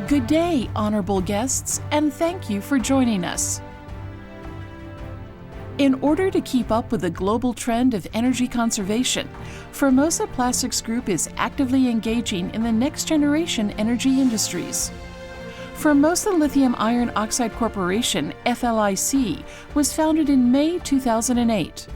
Good day, honorable guests, and thank you for joining us. In order to keep up with the global trend of energy conservation, Formosa Plastics Group is actively engaging in the next-generation energy industries. Formosa Lithium Iron Oxide Corporation, FLIC, was founded in May 2008.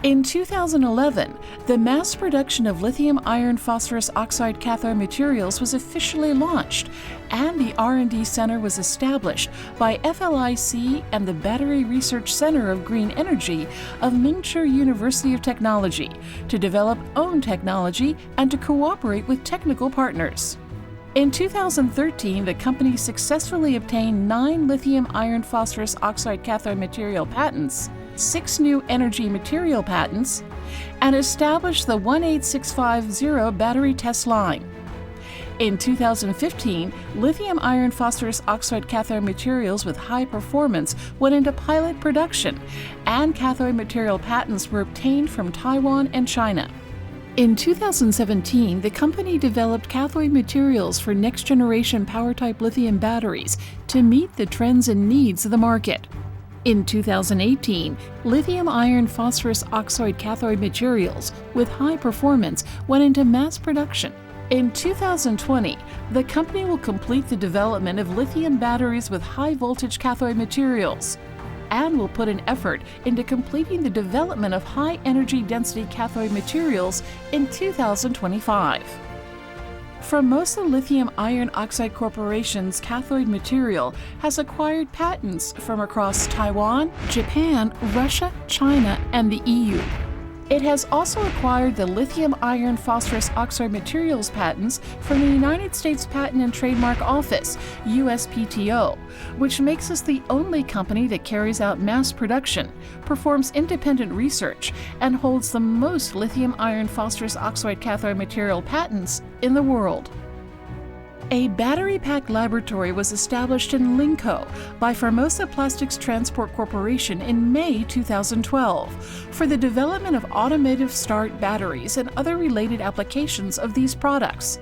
In 2011, the mass production of lithium iron phosphorus oxide cathode materials was officially launched, and the R&D Center was established by FLIC and the Battery Research Center of Green Energy of Mingchu University of Technology to develop own technology and to cooperate with technical partners. In 2013, the company successfully obtained 9 lithium iron phosphorus oxide cathode material patents, 6 new energy material patents, and established the 18650 battery test line. In 2015, lithium iron phosphorus oxide cathode materials with high performance went into pilot production, and cathode material patents were obtained from Taiwan and China. In 2017, the company developed cathode materials for next-generation power-type lithium batteries to meet the trends and needs of the market. In 2018, lithium iron phosphorus oxide cathode materials with high performance went into mass production. In 2020, the company will complete the development of lithium batteries with high voltage cathode materials and will put an effort into completing the development of high energy density cathode materials in 2025. Formosa Lithium Iron Oxide Corporation's cathode material has acquired patents from across Taiwan, Japan, Russia, China, and the EU. It has also acquired the lithium iron phosphorus oxide materials patents from the United States Patent and Trademark Office, USPTO, which makes us the only company that carries out mass production, performs independent research, and holds the most lithium iron phosphorus oxide cathode material patents in the world. A battery pack laboratory was established in Linkou by Formosa Plastics Transport Corporation in May 2012 for the development of automotive start batteries and other related applications of these products.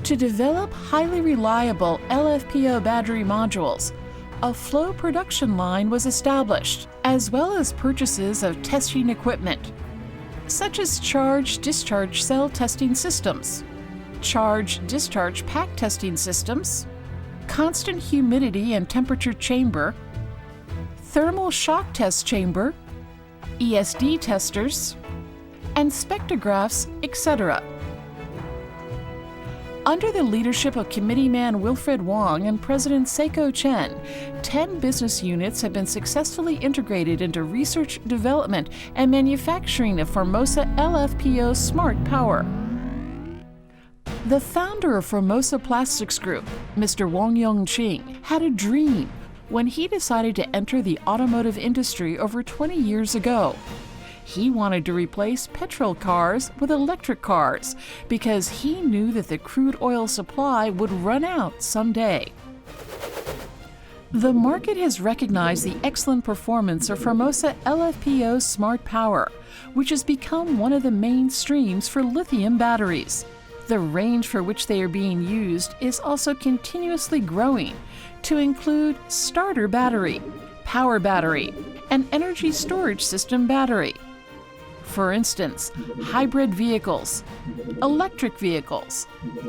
To develop highly reliable LFP battery modules, a flow production line was established, as well as purchases of testing equipment, such as charge-discharge cell testing systems, charge-discharge pack testing systems, constant humidity and temperature chamber, thermal shock test chamber, ESD testers, and spectrographs, etc. Under the leadership of Committeeman Wilfred Wong and President Seiko Chen, 10 business units have been successfully integrated into research, development, and manufacturing of Formosa LFPO Smart Power. The founder of Formosa Plastics Group, Mr. Wong Yong-ching, had a dream when he decided to enter the automotive industry over 20 years ago. He wanted to replace petrol cars with electric cars because he knew that the crude oil supply would run out someday. The market has recognized the excellent performance of Formosa LFPO Smart Power, which has become one of the main streams for lithium batteries. The range for which they are being used is also continuously growing to include starter battery, power battery, and energy storage system battery. For instance, hybrid vehicles, electric vehicles,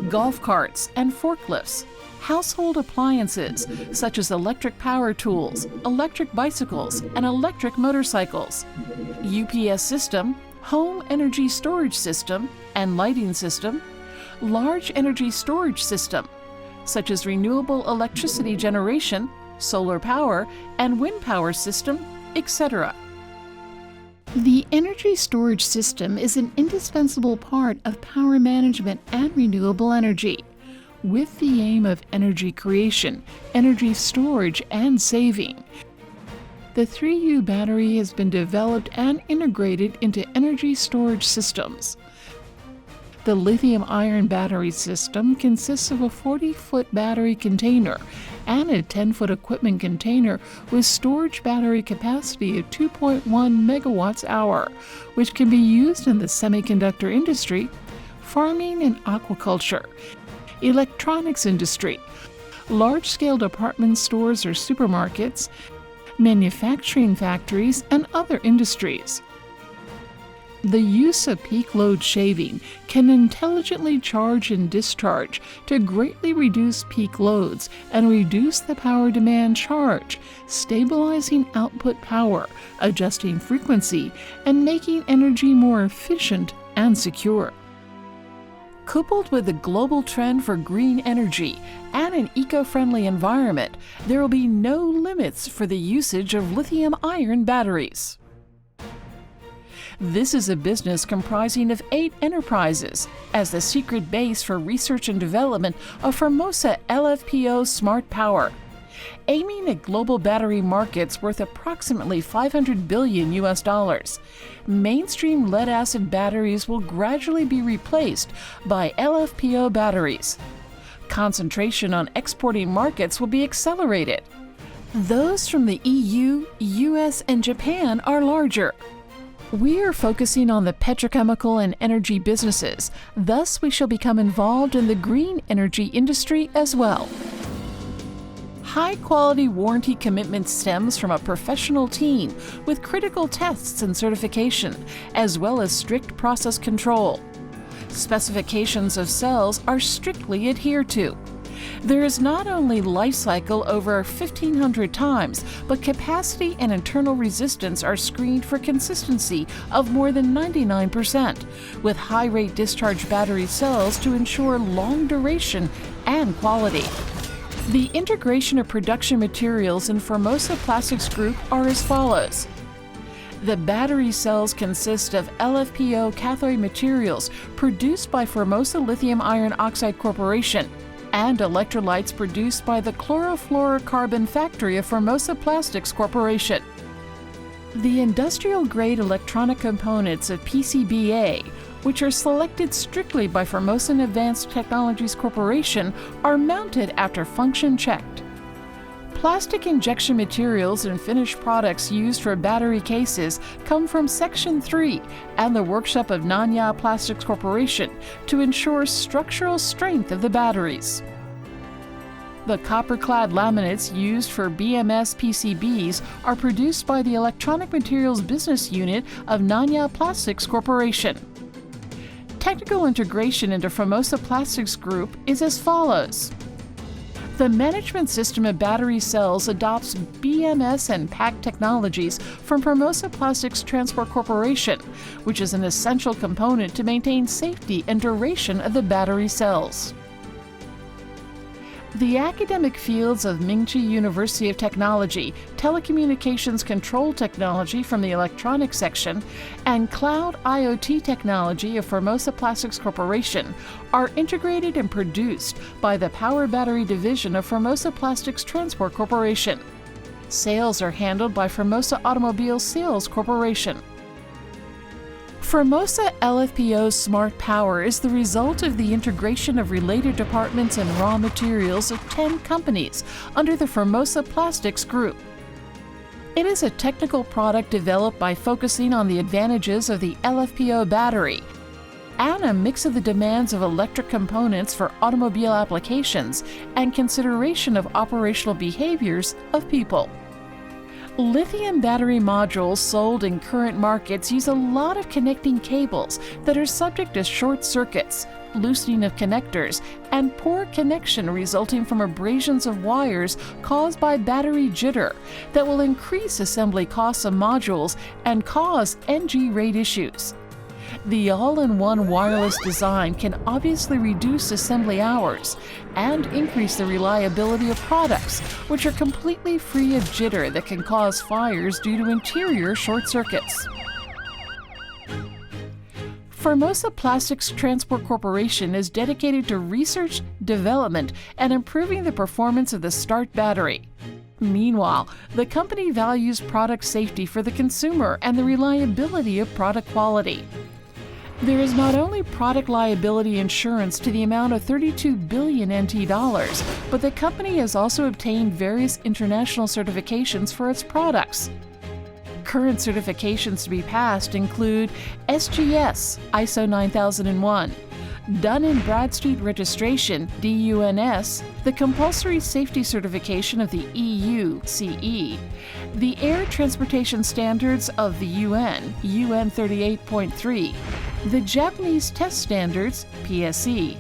golf carts and forklifts, household appliances such as electric power tools, electric bicycles, and electric motorcycles, UPS system, home energy storage system and lighting system, large energy storage system, such as renewable electricity generation, solar power, and wind power system, etc. The energy storage system is an indispensable part of power management and renewable energy, with the aim of energy creation, energy storage, and saving. The 3U battery has been developed and integrated into energy storage systems. The lithium-ion battery system consists of a 40-foot battery container and a 10-foot equipment container with storage battery capacity of 2.1 megawatts-hour, which can be used in the semiconductor industry, farming and aquaculture, electronics industry, large-scale department stores or supermarkets, manufacturing factories, and other industries. The use of peak load shaving can intelligently charge and discharge to greatly reduce peak loads and reduce the power demand charge, stabilizing output power, adjusting frequency, and making energy more efficient and secure. Coupled with the global trend for green energy and an eco-friendly environment, there will be no limits for the usage of lithium-ion batteries. This is a business comprising of 8 enterprises as the secret base for research and development of Formosa LFP Smart Power, aiming at global battery markets worth approximately $500 billion. Mainstream lead-acid batteries will gradually be replaced by LFP batteries. Concentration on exporting markets will be accelerated. Those from the EU, US, and Japan are larger. We are focusing on the petrochemical and energy businesses, thus we shall become involved in the green energy industry as well. High-quality warranty commitment stems from a professional team with critical tests and certification, as well as strict process control. Specifications of cells are strictly adhered to. There is not only life cycle over 1,500 times, but capacity and internal resistance are screened for consistency of more than 99%, with high-rate discharge battery cells to ensure long duration and quality. The integration of production materials in Formosa Plastics Group are as follows. The battery cells consist of LFP cathode materials produced by Formosa Lithium Iron Oxide Corporation and electrolytes produced by the chlorofluorocarbon factory of Formosa Plastics Corporation. The industrial-grade electronic components of PCBA, which are selected strictly by Formosa Advanced Technologies Corporation, are mounted after function checked. Plastic injection materials and finished products used for battery cases come from Section 3 and the workshop of Nanya Plastics Corporation to ensure structural strength of the batteries. The copper-clad laminates used for BMS PCBs are produced by the Electronic Materials Business Unit of Nanya Plastics Corporation. Technical integration into Formosa Plastics Group is as follows. The management system of battery cells adopts BMS and PAC technologies from Formosa Plastics Transport Corporation, which is an essential component to maintain safety and duration of the battery cells. The academic fields of Mingchi University of Technology, Telecommunications Control Technology from the Electronics section, and Cloud IoT Technology of Formosa Plastics Corporation are integrated and produced by the Power Battery Division of Formosa Plastics Transport Corporation. Sales are handled by Formosa Automobile Sales Corporation. Formosa LFP Smart Power is the result of the integration of related departments and raw materials of 10 companies under the Formosa Plastics Group. It is a technical product developed by focusing on the advantages of the LFP battery and a mix of the demands of electric components for automobile applications and consideration of operational behaviors of people. Lithium battery modules sold in current markets use a lot of connecting cables that are subject to short circuits, loosening of connectors, and poor connection resulting from abrasions of wires caused by battery jitter that will increase assembly costs of modules and cause NG rate issues. The all-in-one wireless design can obviously reduce assembly hours and increase the reliability of products, which are completely free of jitter that can cause fires due to interior short circuits. Formosa Plastics Transport Corporation is dedicated to research, development, and improving the performance of the START battery. Meanwhile, the company values product safety for the consumer and the reliability of product quality. There is not only product liability insurance to the amount of 32 billion NT dollars, but the company has also obtained various international certifications for its products. Current certifications to be passed include SGS ISO 9001, Dun & Bradstreet registration (DUNS), the compulsory safety certification of the EU (CE), the air transportation standards of the UN (UN 38.3), the Japanese test standards (PSE),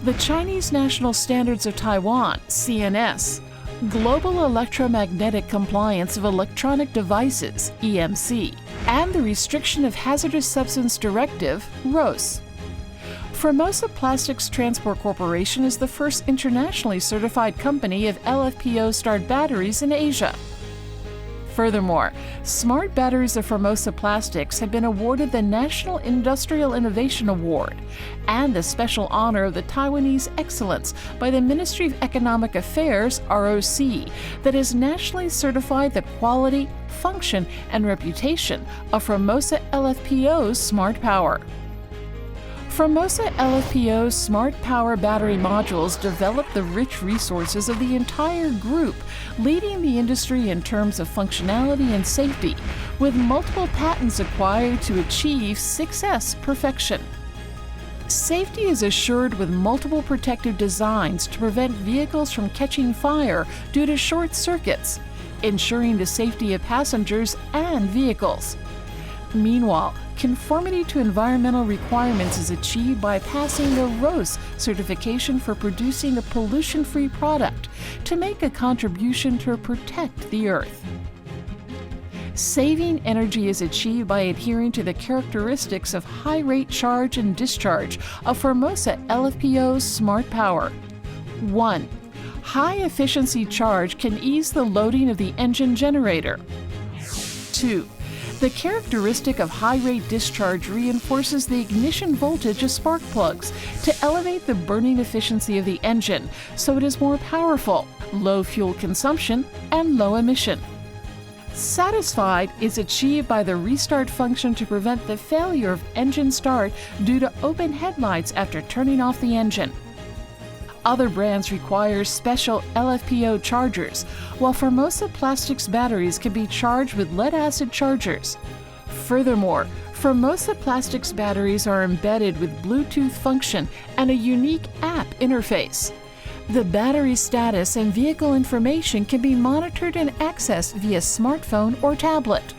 the Chinese National Standards of Taiwan (CNS), Global Electromagnetic Compliance of Electronic Devices (EMC), and the Restriction of Hazardous Substance Directive (RoHS). Formosa Plastics Transport Corporation is the first internationally certified company of LFP-starred batteries in Asia. Furthermore, smart batteries of Formosa Plastics have been awarded the National Industrial Innovation Award and the special honor of the Taiwanese Excellence by the Ministry of Economic Affairs (ROC) that has nationally certified the quality, function, and reputation of Formosa LFPO's smart power. Formosa LFPO's smart power battery modules develop the rich resources of the entire group, leading the industry in terms of functionality and safety, with multiple patents acquired to achieve 6S perfection. Safety is assured with multiple protective designs to prevent vehicles from catching fire due to short circuits, ensuring the safety of passengers and vehicles. Meanwhile, conformity to environmental requirements is achieved by passing the RoHS certification for producing a pollution-free product to make a contribution to protect the Earth. Saving energy is achieved by adhering to the characteristics of high-rate charge and discharge of Formosa LFPO's smart power. 1. High-efficiency charge can ease the loading of the engine generator. 2. The characteristic of high-rate discharge reinforces the ignition voltage of spark plugs to elevate the burning efficiency of the engine so it is more powerful, low fuel consumption, and low emission. Satisfied is achieved by the restart function to prevent the failure of engine start due to open headlights after turning off the engine. Other brands require special LFPO chargers, while Formosa Plastics batteries can be charged with lead-acid chargers. Furthermore, Formosa Plastics batteries are embedded with Bluetooth function and a unique app interface. The battery status and vehicle information can be monitored and accessed via smartphone or tablet.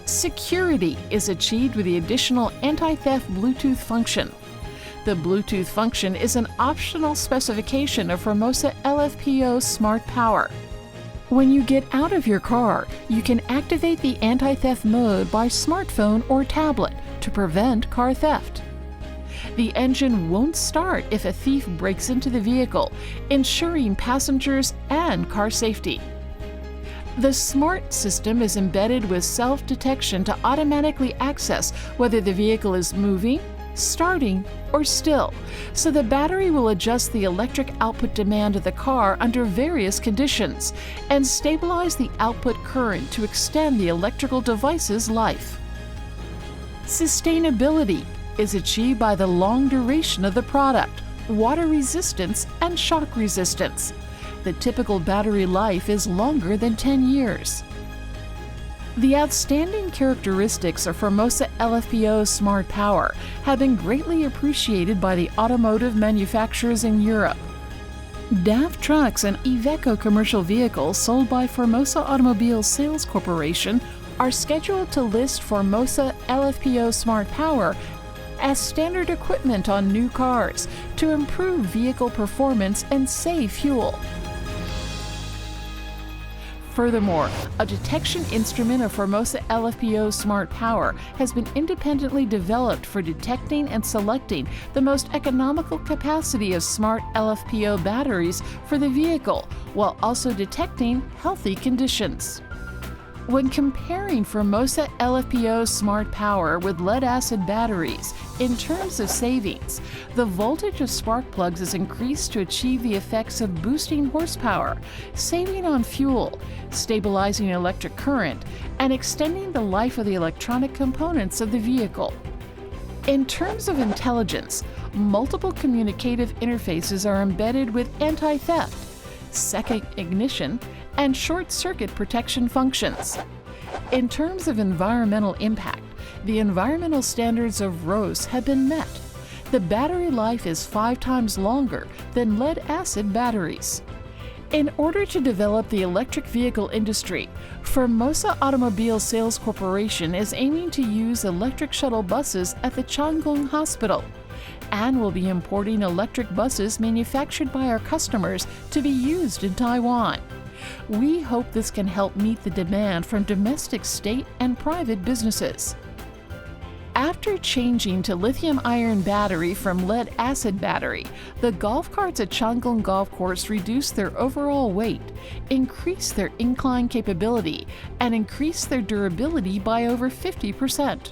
Security is achieved with the additional anti-theft Bluetooth function. The Bluetooth function is an optional specification of Formosa LFPO smart power. When you get out of your car, you can activate the anti-theft mode by smartphone or tablet to prevent car theft. The engine won't start if a thief breaks into the vehicle, ensuring passengers and car safety. The smart system is embedded with self-detection to automatically access whether the vehicle is moving, starting, or still, so the battery will adjust the electric output demand of the car under various conditions and stabilize the output current to extend the electrical device's life. Sustainability is achieved by the long duration of the product, water resistance, and shock resistance. The typical battery life is longer than 10 years. The outstanding characteristics of Formosa LFPO's smart power have been greatly appreciated by the automotive manufacturers in Europe. DAF trucks and Iveco commercial vehicles sold by Formosa Automobile Sales Corporation are scheduled to list Formosa LFPO smart power as standard equipment on new cars to improve vehicle performance and save fuel. Furthermore, a detection instrument of Formosa LFPO smart power has been independently developed for detecting and selecting the most economical capacity of smart LFPO batteries for the vehicle, while also detecting healthy conditions. When comparing Formosa LFPO smart power with lead-acid batteries in terms of savings, the voltage of spark plugs is increased to achieve the effects of boosting horsepower, saving on fuel, stabilizing electric current, and extending the life of the electronic components of the vehicle. In terms of intelligence, multiple communicative interfaces are embedded with anti-theft, second ignition, and short-circuit protection functions. In terms of environmental impact, the environmental standards of RoHS have been met. The battery life is 5 times longer than lead-acid batteries. In order to develop the electric vehicle industry, Formosa Automobile Sales Corporation is aiming to use electric shuttle buses at the Changgung Hospital, and will be importing electric buses manufactured by our customers to be used in Taiwan. We hope this can help meet the demand from domestic, state, and private businesses. After changing to lithium-ion battery from lead-acid battery, the golf carts at Changgung Golf Course reduced their overall weight, increased their incline capability, and increased their durability by over 50%.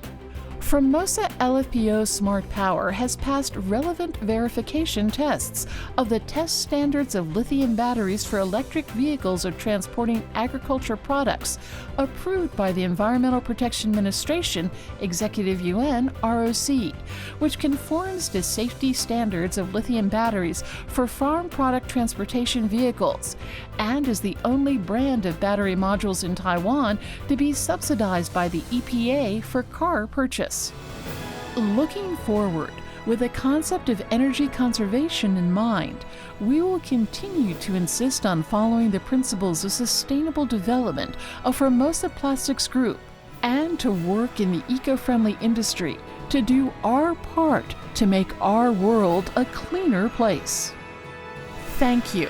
Formosa LFPO Smart Power has passed relevant verification tests of the test standards of lithium batteries for electric vehicles or transporting agriculture products, approved by the Environmental Protection Administration, Executive Yuan, ROC, which conforms to safety standards of lithium batteries for farm product transportation vehicles, and is the only brand of battery modules in Taiwan to be subsidized by the EPA for car purchase. Looking forward, with the concept of energy conservation in mind, we will continue to insist on following the principles of sustainable development of Formosa Plastics Group, and to work in the eco-friendly industry to do our part to make our world a cleaner place. Thank you.